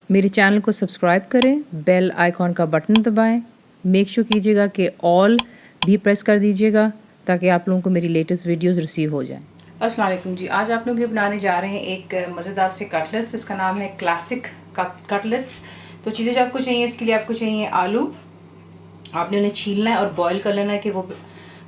मेरे चैनल को सब्सक्राइब करें, बेल आइकॉन का बटन दबाएं, मेक श्योर कीजिएगा कि ऑल भी प्रेस कर दीजिएगा ताकि आप लोगों को मेरी लेटेस्ट वीडियोस रिसीव हो जाएं। अस्सलाम वालेकुम जी, आज आप लोग ये बनाने जा रहे हैं एक मज़ेदार से कटलेट्स। इसका नाम है क्लासिक कटलेट्स। तो चीज़ें जो आपको चाहिए, इसके लिए आपको चाहिए आलू। आपने उन्हें छीलना है और बॉईल कर लेना है कि वो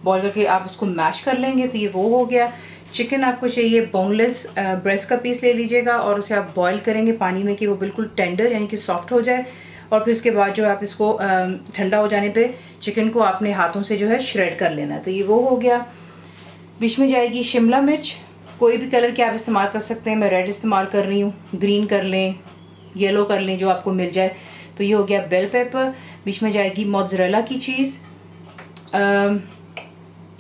बॉईल करके आप इसको मैश कर लेंगे, तो ये वो हो गया। चिकन आपको चाहिए बोनलेस ब्रेस्ट का पीस ले लीजिएगा और उसे आप बॉईल करेंगे पानी में कि वो बिल्कुल टेंडर यानी कि सॉफ्ट हो जाए। और फिर उसके बाद जो आप इसको ठंडा हो जाने पे चिकन को अपने हाथों से जो है श्रेड कर लेना है, तो ये वो हो गया। बीच में जाएगी शिमला मिर्च, कोई भी कलर के आप इस्तेमाल कर सकते हैं। मैं रेड इस्तेमाल कर रही हूँ, ग्रीन कर लें, येलो कर लें, जो आपको मिल जाए। तो ये हो गया बेल पेपर। बीच में जाएगी मोज़रेला की चीज़,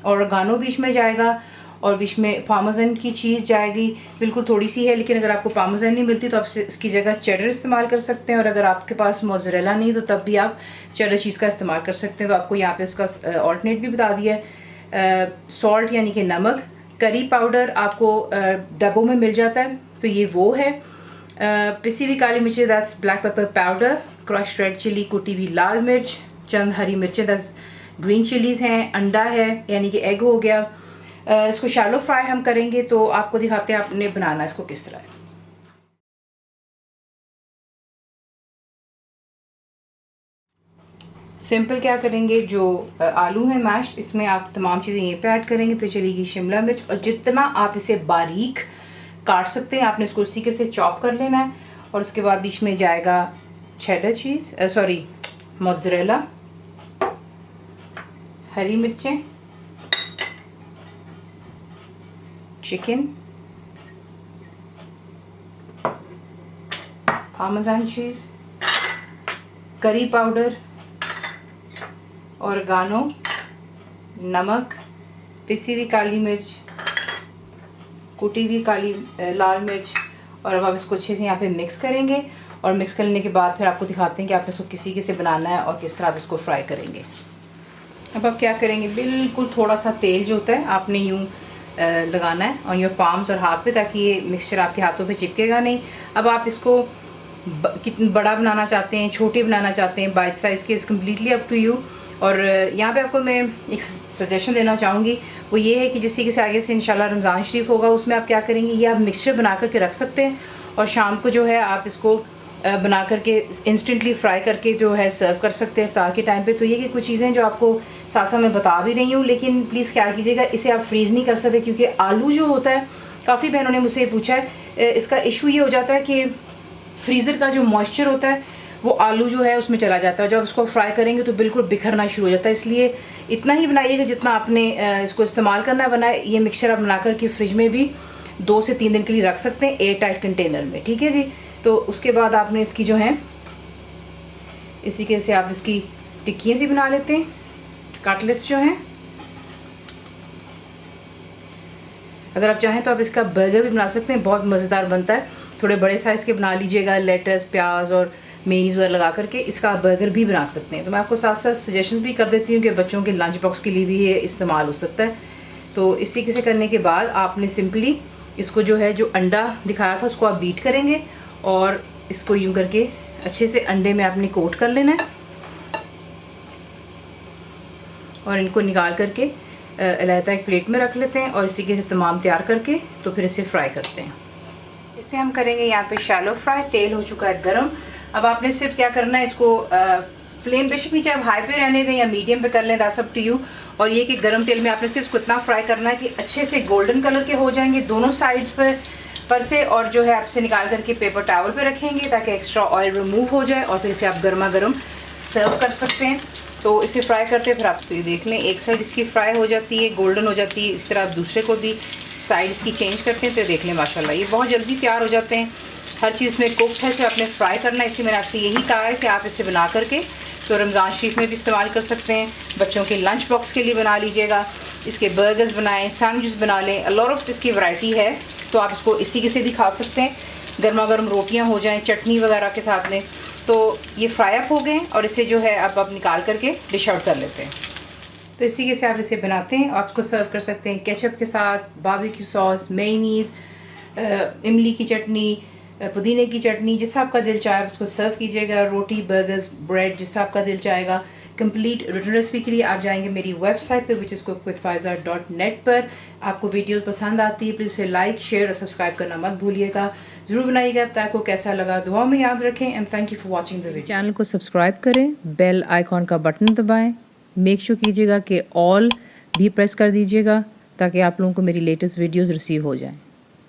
ऑरिगानो बीच में जाएगा, और बीच में पार्मेसन की चीज़ जाएगी। बिल्कुल थोड़ी सी है, लेकिन अगर आपको पार्मेसन नहीं मिलती तो आप इसकी जगह चेडर इस्तेमाल कर सकते हैं। और अगर आपके पास मोज़रेला नहीं तो तब भी आप चेडर चीज़ का इस्तेमाल कर सकते हैं। तो आपको यहाँ पे इसका ऑल्टरनेट भी बता दिया है। सॉल्ट यानी कि नमक, करी पाउडर आपको डब्बों में मिल जाता है, तो ये वो है। पिसी हुई काली मिर्ची, that's black pepper powder, crushed red chilli, कुटी हुई लाल मिर्च, चंद हरी मिर्चें, दैट्स ग्रीन चिलीज़ हैं, अंडा है यानी कि एग हो गया। इसको शैलो फ्राई हम करेंगे, तो आपको दिखाते हैं आपने बनाना इसको किस तरह है। सिंपल क्या करेंगे, जो आलू है मैश, इसमें आप तमाम चीज़ें यहीं पे ऐड करेंगे। तो चलेगी शिमला मिर्च, और जितना आप इसे बारीक काट सकते हैं आपने इसको उसी के से चॉप कर लेना है। और उसके बाद बीच में जाएगा चेडर चीज़, सॉरी मोज़रेला, हरी मिर्चें, chicken, Parmesan cheese, curry powder, oregano, नमक, पिसी हुई काली मिर्च, कुटी हुई काली लाल मिर्च। और अब आप इसको अच्छे से यहाँ पे मिक्स करेंगे, और मिक्स करने के बाद फिर आपको दिखाते हैं कि आपने इसको किसी के से बनाना है और किस तरह आप इसको फ्राई करेंगे। अब आप क्या करेंगे, बिल्कुल थोड़ा सा तेल जो होता है आपने यूँ लगाना है ऑन योर पाम्स और हाथ पे, ताकि ये मिक्सचर आपके हाथों पे चिपकेगा नहीं। अब आप इसको कितना बड़ा बनाना चाहते हैं, छोटे बनाना चाहते हैं, बाइट साइज़ के, is completely up to you. और यहाँ पे आपको मैं एक सजेशन देना चाहूँगी, वो ये है कि जिस से आगे से इंशाल्लाह रमज़ान शरीफ होगा, उसमें आप क्या करेंगे, ये आप मिक्सचर बना करके रख सकते हैं, और शाम को जो है आप इसको बना करके इंस्टेंटली फ्राई करके जो है सर्व कर सकते हैं इफ्तार के टाइम पे। तो ये कि कुछ चीज़ें जो आपको साथ साथ मैं बता भी रही हूँ, लेकिन प्लीज़ ख्याल कीजिएगा इसे आप फ्रीज़ नहीं कर सकते, क्योंकि आलू जो होता है, काफ़ी बहनों ने मुझसे पूछा है, इसका इशू ये हो जाता है कि फ्रीज़र का जो मॉइस्चर होता है वो आलू जो है उसमें चला जाता है। जब उसको फ्राई करेंगे तो बिल्कुल बिखरना शुरू हो जाता है। इसलिए इतना ही बनाइएगा जितना आपने इसको इस्तेमाल करना है। बनाए ये मिक्सचर आप बना करके फ्रिज में भी 2 से 3 दिन के लिए रख सकते हैं, एयर टाइट कंटेनर में, ठीक है जी। तो उसके बाद आपने इसकी जो है इसी के से आप इसकी टिक्कियाँ सी बना लेते हैं, कटलेट्स जो हैं। अगर आप चाहें तो आप इसका बर्गर भी बना सकते हैं, बहुत मज़ेदार बनता है। थोड़े बड़े साइज़ के बना लीजिएगा, लेटस, प्याज और मेनीज़ वगैरह लगा करके इसका बर्गर भी बना सकते हैं। तो मैं आपको साथ साथ सजेशंस भी कर देती हूँ कि बच्चों के लंच बॉक्स के लिए भी ये इस्तेमाल हो सकता है। तो इसी के से करने के बाद आपने सिंपली इसको जो है, जो अंडा दिखाया था उसको आप बीट करेंगे, और इसको यूँ करके अच्छे से अंडे में आपने कोट कर लेना है, और इनको निकाल करके अलहदा एक प्लेट में रख लेते हैं। और इसी के तमाम तैयार करके तो फिर इसे फ्राई करते हैं। इसे हम करेंगे यहाँ पे शैलो फ्राई। तेल हो चुका है गरम। अब आपने सिर्फ क्या करना है, इसको फ्लेम बेशक भी चाहे हाई पे रहने दें या मीडियम पे कर लें, दैट्स अप टू यू। और ये कि गरम तेल में आपने सिर्फ इसको इतना फ्राई करना है कि अच्छे से गोल्डन कलर के हो जाएंगे दोनों साइड्स पर से। और जो है आपसे निकाल करके पेपर टॉवल पे रखेंगे ताकि एक्स्ट्रा ऑयल रिमूव हो जाए, और फिर इसे आप गर्मा गर्म सर्व कर सकते हैं। तो इसे फ्राई करते फिर आप देख लें, एक साइड इसकी फ्राई हो जाती है, गोल्डन हो जाती है, इस तरह आप दूसरे को भी साइड इसकी चेंज करते हैं। तो देख लें माशाल्लाह ये बहुत जल्दी तैयार हो जाते हैं। हर चीज़ में कुक्ड है, तो आपने फ्राई करना है। इसलिए मैंने आपसे यही कहा है कि आप इसे बना करके तो रमज़ान शरीफ में भी इस्तेमाल कर सकते हैं, बच्चों के लंच बॉक्स के लिए बना लीजिएगा, इसके बर्गर्स बनाएं, सैंडविच बना लें, अ लॉट ऑफ इसकी वैरायटी है। तो आप इसको इसी के से भी खा सकते हैं, गर्मा गर्म रोटियाँ हो जाएँ चटनी वगैरह के साथ में। तो ये फ्राई अप हो गए, और इसे जो है अब आप निकाल करके डिश आउट कर लेते हैं। तो इसी के से आप इसे बनाते हैं, आप इसको सर्व कर सकते हैं केचप के साथ, बारबेक्यू सॉस, मेयोनीज़, इमली की चटनी, पुदीने की चटनी, जिससे आपका दिल चाहे उसको सर्व कीजिएगा। रोटी, बर्गर्स, ब्रेड, जिससे आपका दिल चाहेगा। कंप्लीट रिटर्न रेसिपी के लिए आप जाएंगे मेरी वेबसाइट पे विच इज़ cookWithFaiza.net पर। आपको वीडियोस पसंद आती है प्लीज़ उसे लाइक, शेयर और सब्सक्राइब करना मत भूलिएगा। ज़रूर बनाइएगा। अब आपको कैसा लगा दुआ में याद रखें and thank you for watching the video. Channel को सब्सक्राइब करें, बेल आइकॉन का बटन दबाएं, मेक श्योर कीजिएगा कि ऑल भी प्रेस कर दीजिएगा ताकि आप लोगों को मेरी लेटेस्ट वीडियोज़ रिसीव हो जाएँ।